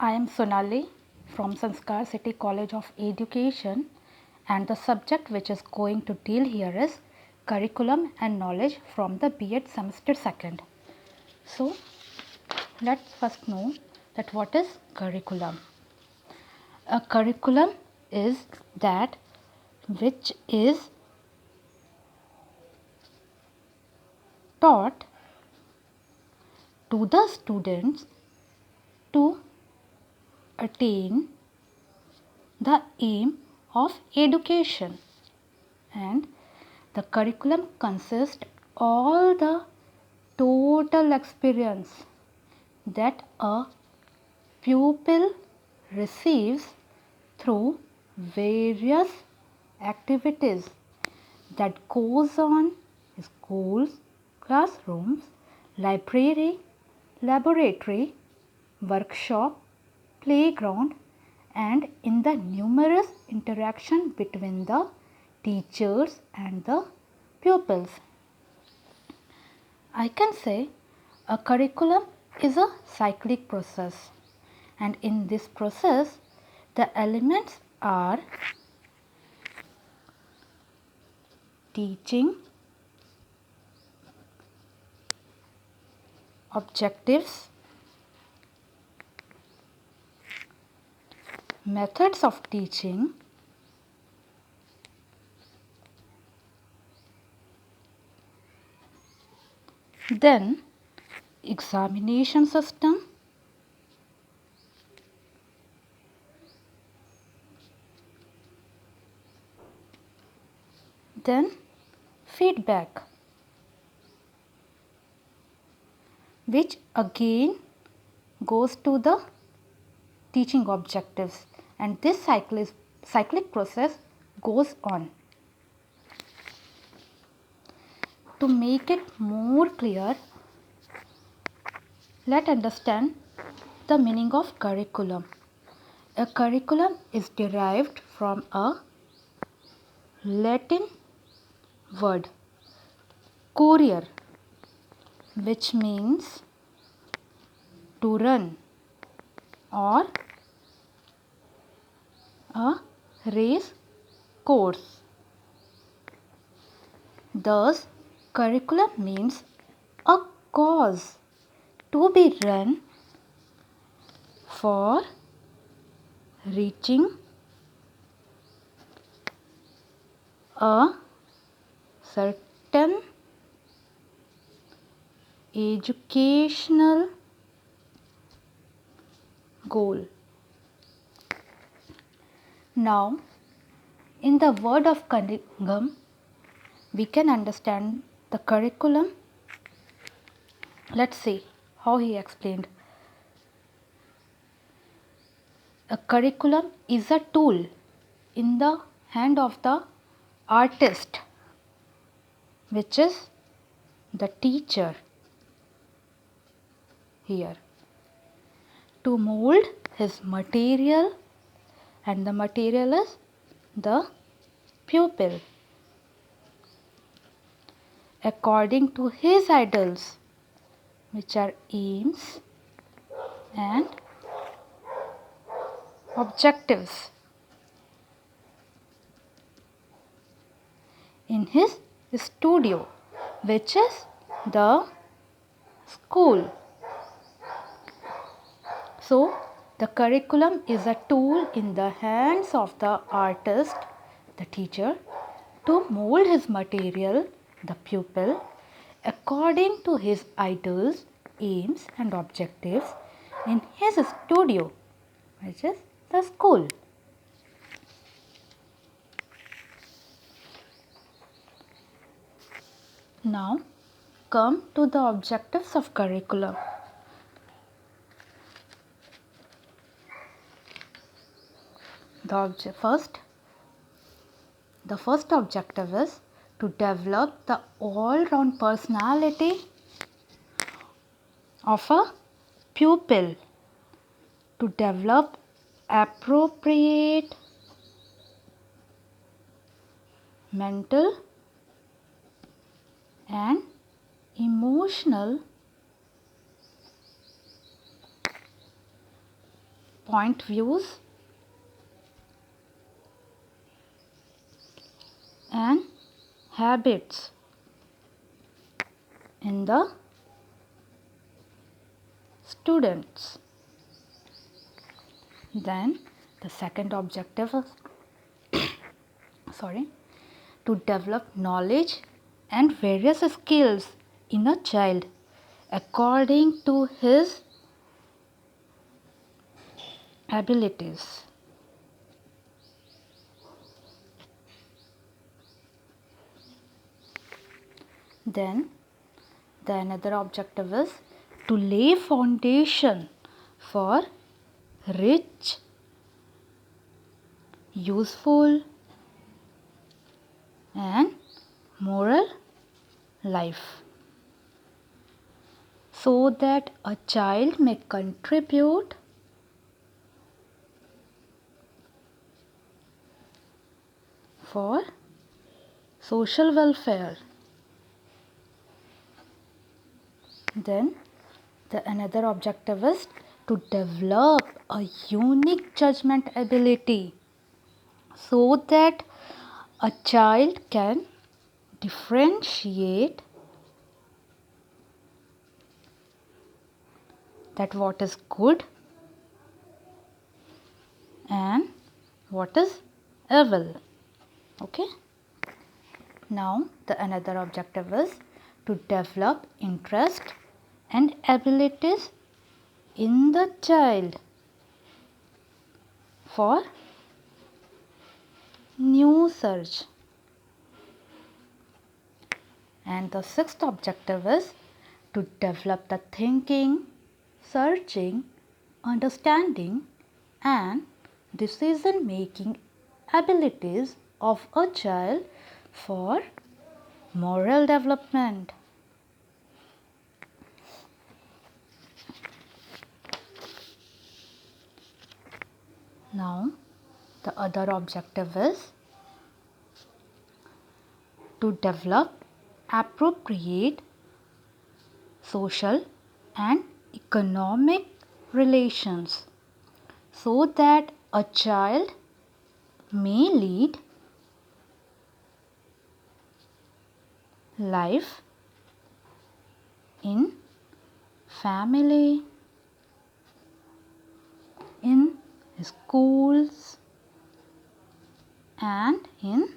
I am Sonali from Sanskar City College of Education, and the subject which is going to deal here is curriculum and knowledge from the B.Ed semester 2nd. So, let's first know that what is curriculum. A curriculum is that which is taught to the students to attain the aim of education, and the curriculum consists all the total experience that a pupil receives through various activities that goes on in schools, classrooms, library, laboratory, workshop, playground, and in the numerous interaction between the teachers and the pupils. I can say a curriculum is a cyclic process, and in this process the elements are teaching, objectives, methods of teaching, then examination system, then feedback, which again goes to the teaching objectives, and this cyclic process goes on. To make it more clear, let's understand the meaning of curriculum. A curriculum is derived from a Latin word courier, which means to run or a race course. Thus, curriculum means a cause to be run for reaching a certain educational goal. Now, in the word of curriculum, we can understand the curriculum. Let's see how he explained. A curriculum is a tool in the hand of the artist, which is the teacher here, to mold his material, and the material is the pupil according to his ideals, which are aims and objectives. In his studio, which is the school. So, the curriculum is a tool in the hands of the artist, the teacher, to mold his material, the pupil, according to his ideals, aims and objectives in his studio, which is the school. Now, come to the objectives of curriculum. The first objective is to develop the all-round personality of a pupil, to develop appropriate mental and emotional point views and habits in the students. Then the second objective is to develop knowledge and various skills in a child according to his abilities. Then the another objective is to lay foundation for rich, useful and moral life, so that a child may contribute for social welfare. Then the another objective is to develop a unique judgment ability, so that a child can differentiate that what is good and what is evil. Okay. Now the another objective is to develop interest and abilities in the child for new search. And the sixth objective is to develop the thinking, searching, understanding and decision making abilities of a child for moral development. Now the other objective is to develop appropriate social and economic relations, so that a child may lead life in family, in schools and in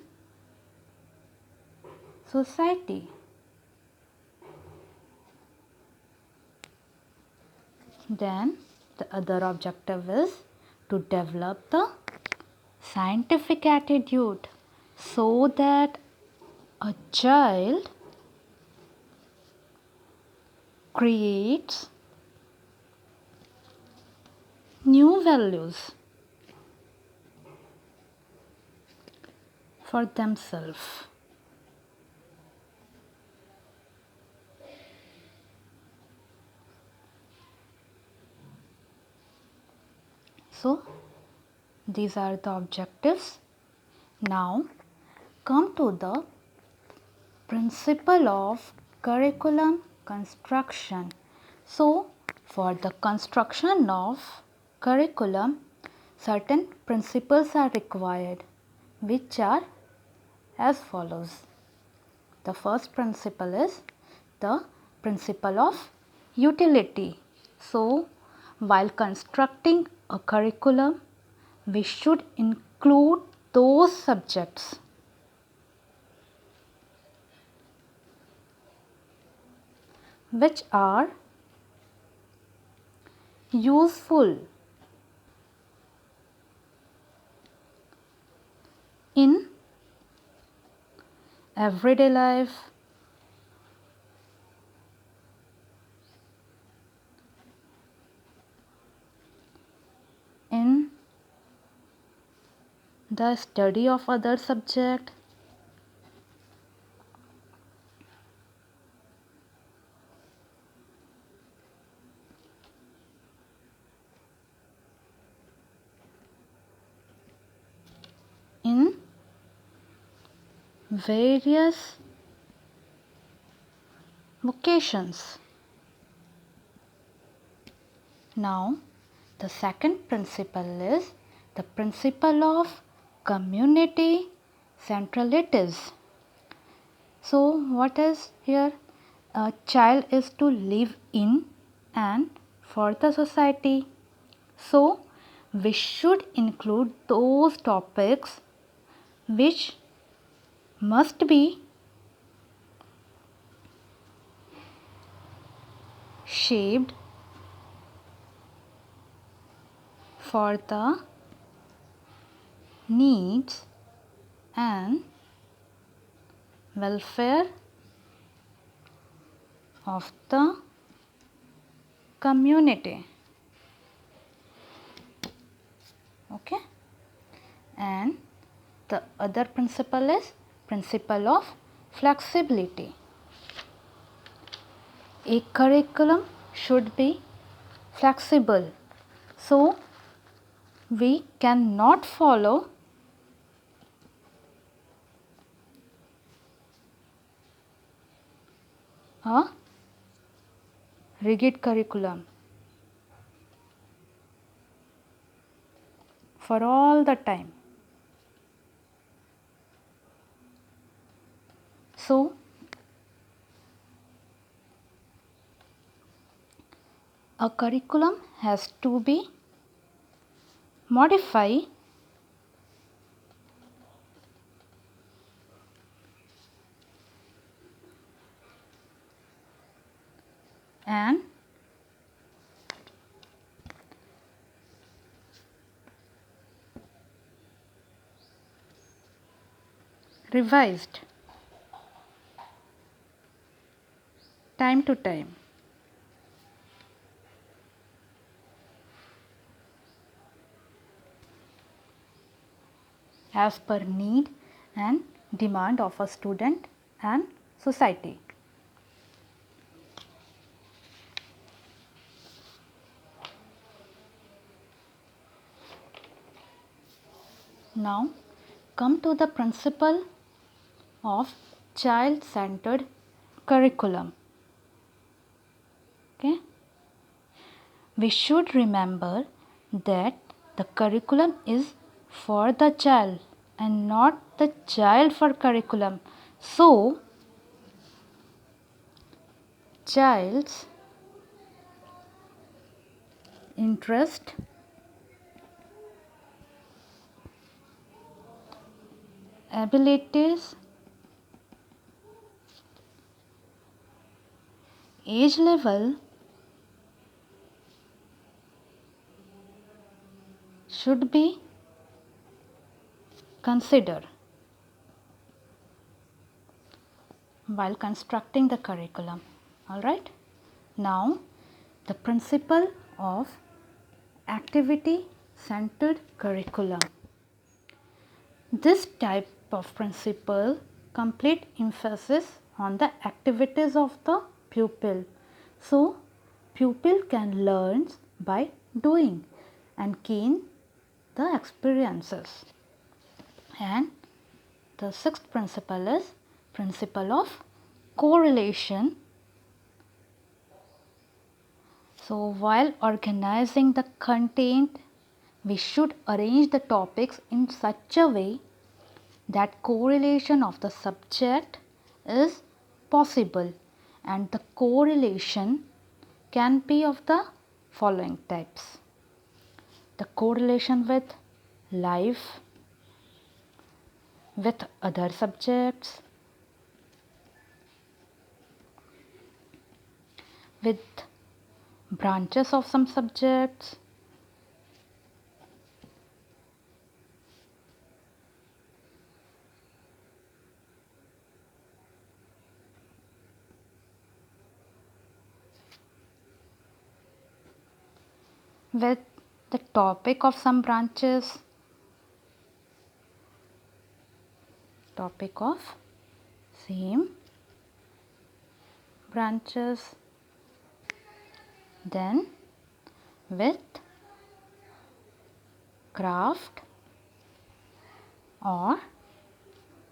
society. Then the other objective is to develop the scientific attitude, so that a child creates new values for themselves. So these are the objectives. Now come to the principle of curriculum construction. So for the construction of curriculum, certain principles are required, which are as follows. The first principle is the principle of utility. So while constructing a curriculum, we should include those subjects which are useful in everyday life, in the study of other subject, in various vocations. Now The second principle is the principle of community centralities. So what is here? A child is to live in and for the society. So we should include those topics which must be shaped for the needs and welfare of the community. Okay, and the other principle is principle of flexibility. A curriculum should be flexible, so we cannot follow a rigid curriculum for all the time. So a curriculum has to be modified and revised time to time. As per need and demand of a student and society. Now come to the principle of child-centered curriculum. Okay. We should remember that the curriculum is for the child and not the child for curriculum. So, child's interest, abilities, age level should be considered while constructing the curriculum. Alright. Now, the principle of activity centered curriculum. This type of principle complete emphasis on the activities of the pupil. So, pupil can learn by doing and gain the experiences. And the sixth principle is principle of correlation. So, while organizing the content, we should arrange the topics in such a way that correlation of the subject is possible, and the correlation can be of the following types: the correlation with life, with other subjects, with branches of some subjects, with the topic of some branches, topic of same branches, then with craft or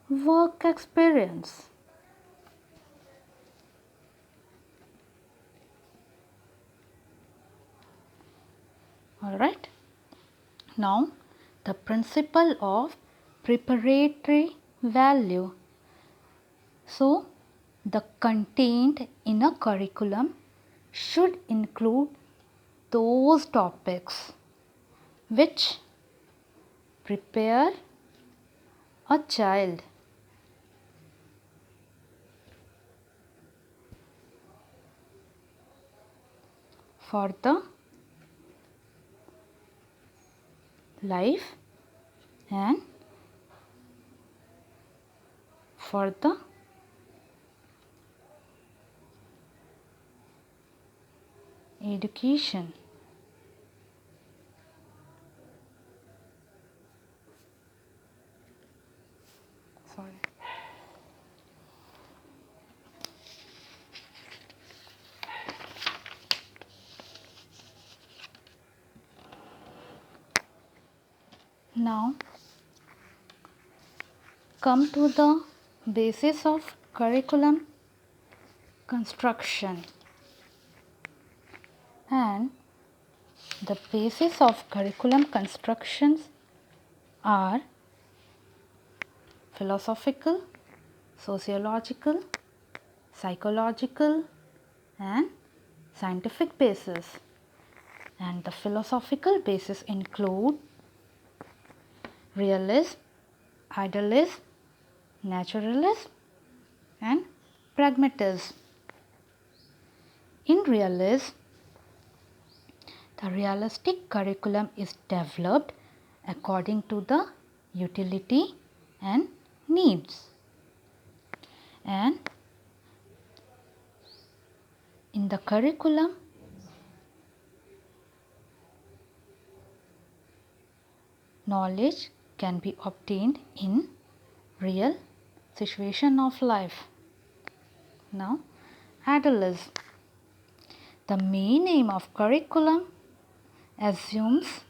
work experience. Alright. Now the principle of preparatory value. So the content in a curriculum should include those topics which prepare a child for the life and for the education. Sorry. Now come to the basis of curriculum construction. And the basis of curriculum constructions are philosophical, sociological, psychological and scientific basis. And the philosophical basis include realism, idealism, naturalism and pragmatism. In realism, the realistic curriculum is developed according to the utility and needs. And in the curriculum, knowledge can be obtained in real situation of life. Now, idealism. The main aim of curriculum assumes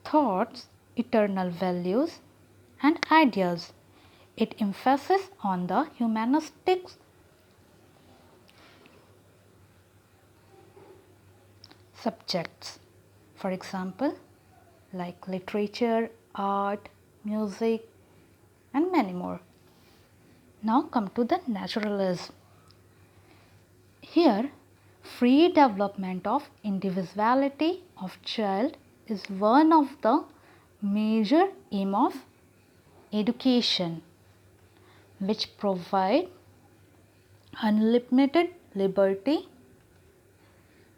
thoughts, eternal values and ideas. It emphasizes on the humanistic subjects. For example, like literature, art, music and many more. Now come to the naturalism. Here, free development of individuality of child is one of the major aim of education, which provide unlimited liberty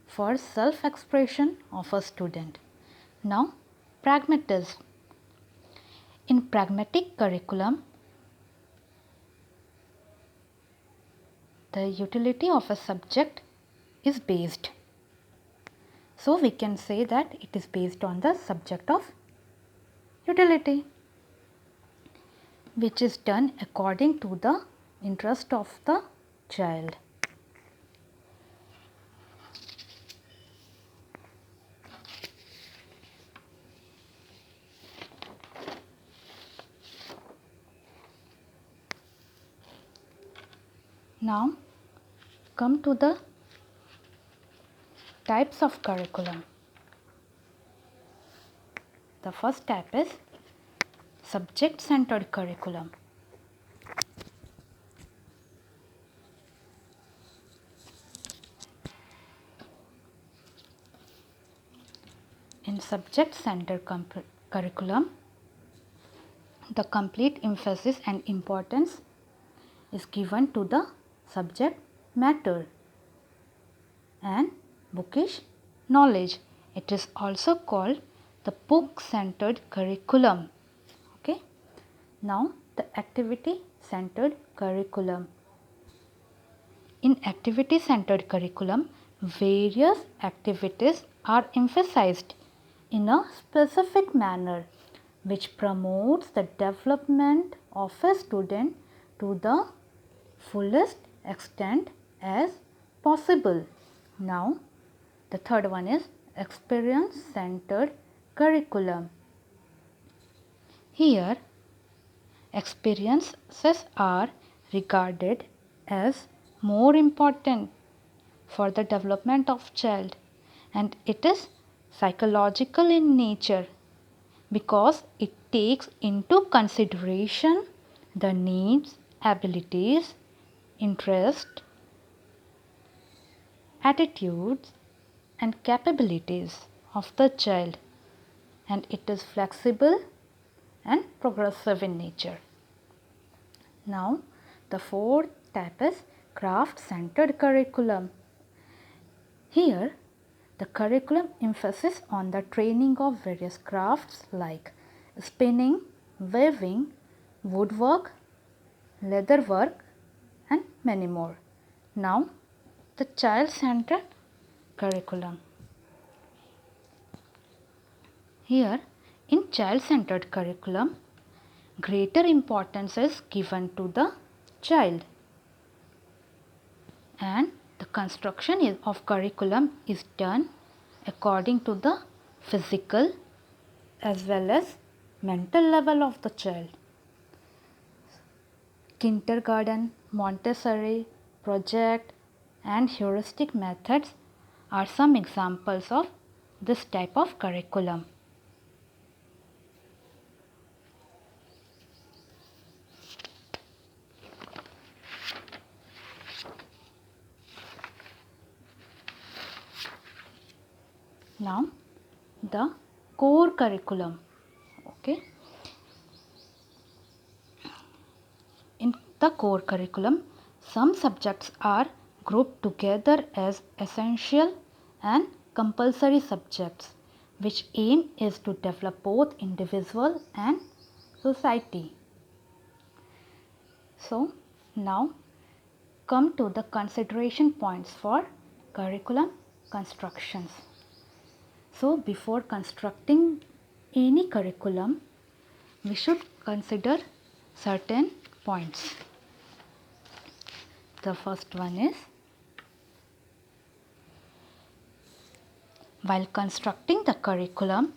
for self-expression of a student. Now, pragmatism. In pragmatic curriculum, the utility of a subject is based. So, we can say that it is based on the subject of utility, which is done according to the interest of the child. Now, come to the types of curriculum. The first type is subject-centered curriculum. In subject-centered curriculum, the complete emphasis and importance is given to the subject matter and bookish knowledge. It is also called the book-centered curriculum. Okay. Now, the activity-centered curriculum. In activity-centered curriculum, various activities are emphasized in a specific manner, which promotes the development of a student to the fullest extent as possible. Now, the third one is experience-centered curriculum. Here, experiences are regarded as more important for the development of child, and it is psychological in nature because it takes into consideration the needs, abilities, interest, attitudes and capabilities of the child, and it is flexible and progressive in nature. Now, the fourth type is craft-centered curriculum. Here, the curriculum emphasis on the training of various crafts like spinning, weaving, woodwork, leatherwork and many more. Now, the child-centered curriculum. Here, in child-centered curriculum, greater importance is given to the child, and the construction of curriculum is done according to the physical as well as mental level of the child. Kindergarten, Montessori, project and heuristic methods are some examples of this type of curriculum. Now, the core curriculum. Okay. In the core curriculum, some subjects are grouped together as essential and compulsory subjects, which aim is to develop both individual and society. So, now come to the consideration points for curriculum constructions. So, before constructing any curriculum, we should consider certain points. The first one is, while constructing the curriculum,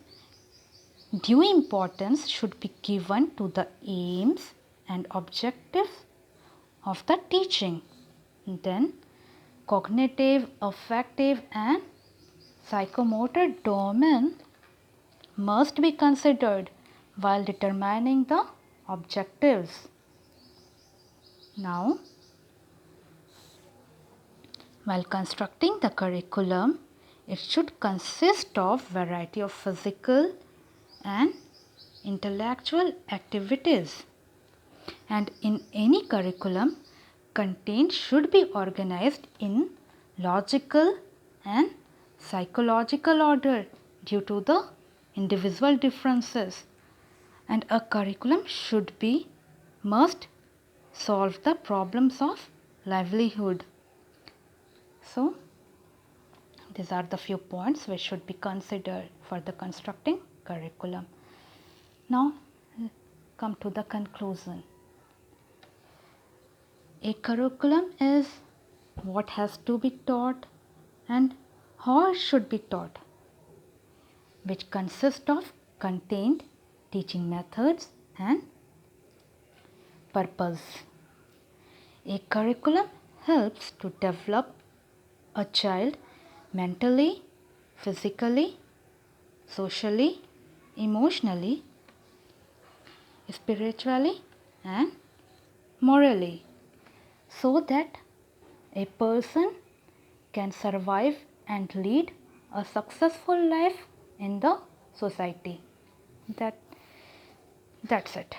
due importance should be given to the aims and objectives of the teaching. Then, cognitive, affective and psychomotor domain must be considered while determining the objectives. Now, while constructing the curriculum, it should consist of variety of physical and intellectual activities. And in any curriculum, content should be organized in logical and psychological order due to the individual differences. And a curriculum must solve the problems of livelihood. So, these are the few points which should be considered for the constructing curriculum. Now, come to the conclusion. A curriculum is what has to be taught and how it should be taught, which consists of content, teaching methods and purpose. A curriculum helps to develop a child mentally, physically, socially, emotionally, spiritually and morally, so that a person can survive and lead a successful life in the society. That's it.